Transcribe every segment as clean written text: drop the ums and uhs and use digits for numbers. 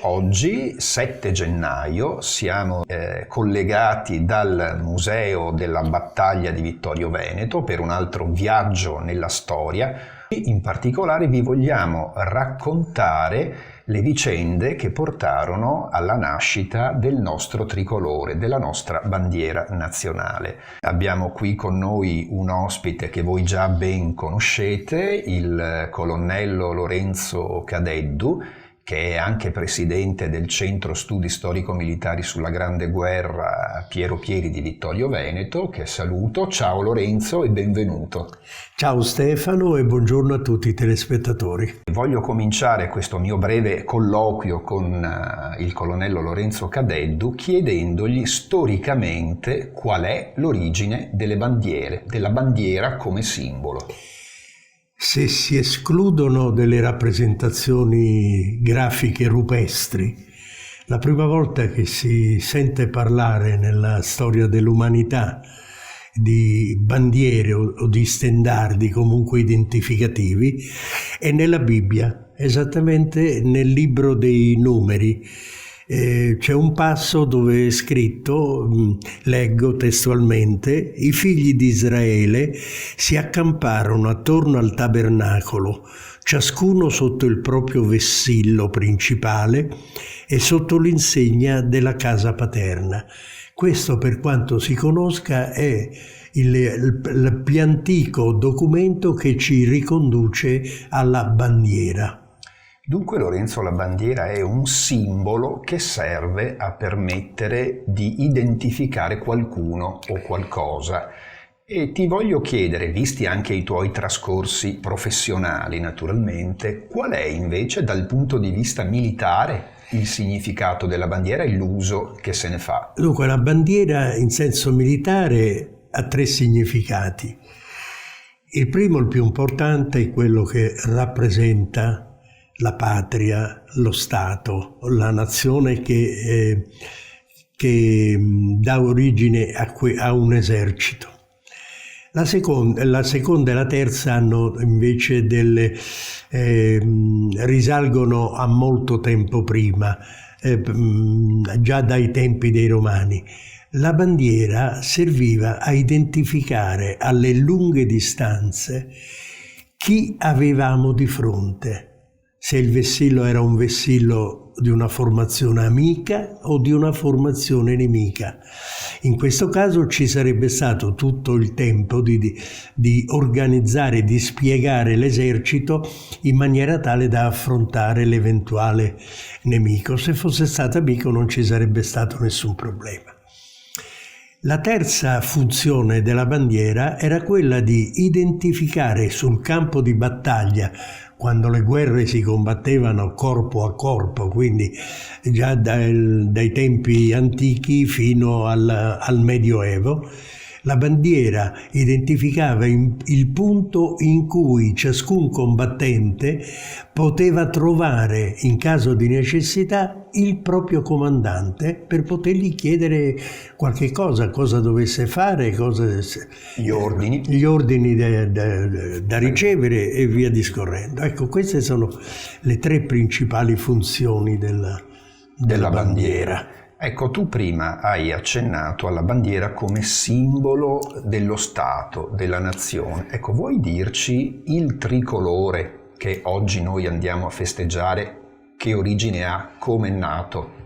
Oggi, 7 gennaio, siamo collegati dal Museo della Battaglia di Vittorio Veneto per un altro viaggio nella storia. In particolare vi vogliamo raccontare le vicende che portarono alla nascita del nostro tricolore, della nostra bandiera nazionale. Abbiamo qui con noi un ospite che voi già ben conoscete, il colonnello Lorenzo Cadeddu, che è anche presidente del Centro Studi Storico-Militari sulla Grande Guerra Piero Pieri di Vittorio Veneto, che saluto. Ciao Lorenzo e benvenuto. Ciao Stefano e buongiorno a tutti i telespettatori. Voglio cominciare questo mio breve colloquio con il colonnello Lorenzo Cadeddu chiedendogli storicamente qual è l'origine delle bandiere, della bandiera come simbolo. Se si escludono delle rappresentazioni grafiche rupestri, la prima volta che si sente parlare nella storia dell'umanità di bandiere o di stendardi comunque identificativi è nella Bibbia, esattamente nel libro dei Numeri. C'è un passo dove è scritto, leggo testualmente: i figli di Israele si accamparono attorno al tabernacolo, ciascuno sotto il proprio vessillo principale e sotto l'insegna della casa paterna. Questo, per quanto si conosca, è il più antico documento che ci riconduce alla bandiera. Dunque Lorenzo, la bandiera è un simbolo che serve a permettere di identificare qualcuno o qualcosa. E ti voglio chiedere, visti anche i tuoi trascorsi professionali naturalmente, qual è invece dal punto di vista militare il significato della bandiera e l'uso che se ne fa? Dunque, la bandiera in senso militare ha 3 significati. Il primo, il più importante, è quello che rappresenta la patria, lo Stato, la nazione che dà origine a un esercito. La seconda e la terza hanno invece risalgono a molto tempo prima, già dai tempi dei Romani. La bandiera serviva a identificare alle lunghe distanze chi avevamo di fronte, se il vessillo era un vessillo di una formazione amica o di una formazione nemica. In questo caso ci sarebbe stato tutto il tempo di organizzare, di spiegare l'esercito in maniera tale da affrontare l'eventuale nemico. Se fosse stato amico non ci sarebbe stato nessun problema. La terza funzione della bandiera era quella di identificare sul campo di battaglia, quando le guerre si combattevano corpo a corpo, quindi già dai tempi antichi fino al Medioevo, la bandiera identificava il punto in cui ciascun combattente poteva trovare, in caso di necessità, il proprio comandante per potergli chiedere qualche cosa dovesse fare, gli ordini da ricevere e via discorrendo. Ecco, queste sono le 3 principali funzioni della bandiera. Ecco, tu prima hai accennato alla bandiera come simbolo dello Stato, della nazione. Ecco, vuoi dirci il tricolore che oggi noi andiamo a festeggiare, che origine ha, come è nato?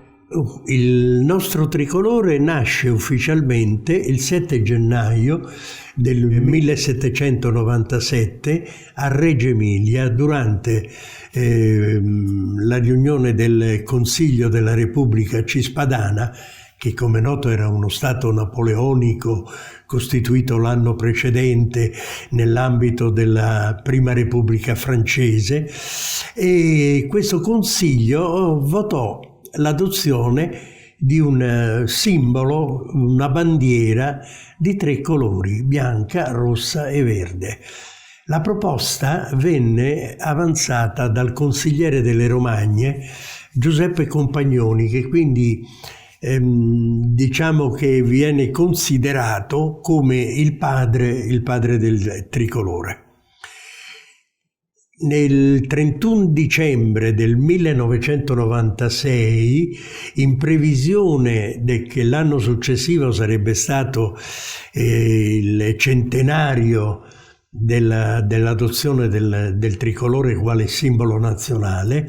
Il nostro tricolore nasce ufficialmente il 7 gennaio del 1797 a Reggio Emilia durante la riunione del Consiglio della Repubblica Cispadana, che come noto era uno Stato napoleonico costituito l'anno precedente nell'ambito della Prima Repubblica francese, e questo Consiglio votò l'adozione di un simbolo, una bandiera di 3 colori, bianca, rossa e verde. La proposta venne avanzata dal consigliere delle Romagne Giuseppe Compagnoni, che quindi diciamo che viene considerato come il padre del tricolore. Nel 31 dicembre del 1996, in previsione che l'anno successivo sarebbe stato il centenario dell'adozione del tricolore quale simbolo nazionale,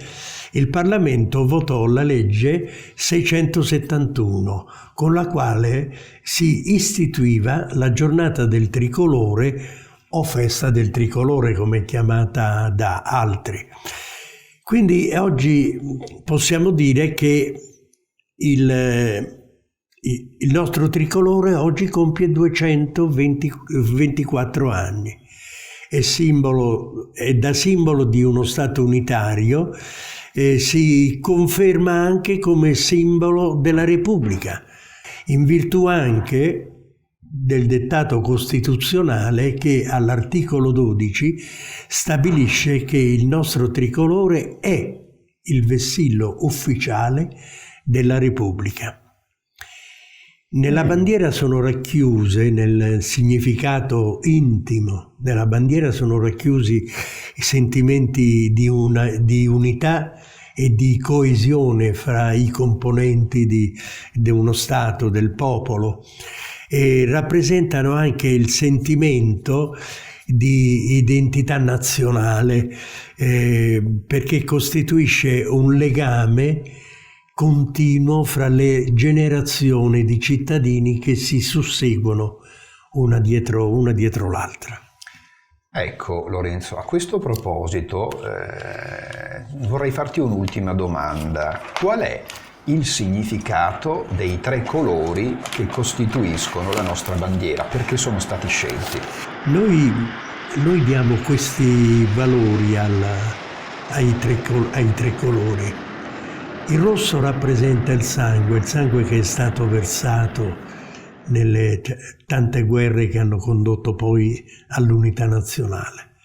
il Parlamento votò la legge 671, con la quale si istituiva la giornata del tricolore o festa del tricolore, come è chiamata da altri. Quindi oggi possiamo dire che il nostro tricolore oggi compie 224 anni. È da simbolo di uno Stato unitario, si conferma anche come simbolo della Repubblica, in virtù anche del dettato costituzionale che all'articolo 12 stabilisce che il nostro tricolore è il vessillo ufficiale della Repubblica. Nella bandiera sono racchiuse, nel significato intimo della bandiera sono racchiusi i sentimenti di unità e di coesione fra i componenti di uno Stato, del popolo, e rappresentano anche il sentimento di identità nazionale, perché costituisce un legame continuo fra le generazioni di cittadini che si susseguono una dietro l'altra. Ecco Lorenzo, a questo proposito vorrei farti un'ultima domanda. Qual è il significato dei 3 colori che costituiscono la nostra bandiera? Perché sono stati scelti? Noi diamo questi valori ai tre colori. Il rosso rappresenta il sangue che è stato versato nelle tante guerre che hanno condotto poi all'unità nazionale.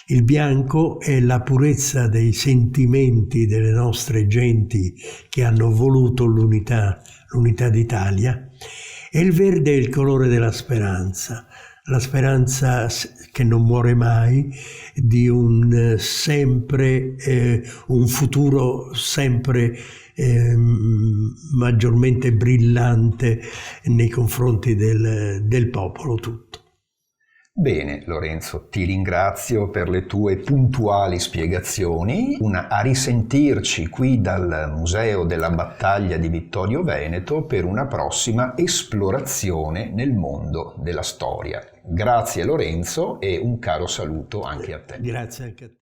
Il bianco è la purezza dei sentimenti delle nostre genti che hanno voluto l'unità d'Italia, e il verde è il colore della speranza, la speranza che non muore mai, di un futuro sempre maggiormente brillante nei confronti del popolo tutto. Bene Lorenzo, ti ringrazio per le tue puntuali spiegazioni. A risentirci qui dal Museo della Battaglia di Vittorio Veneto per una prossima esplorazione nel mondo della storia. Grazie Lorenzo e un caro saluto anche a te. Grazie anche a te.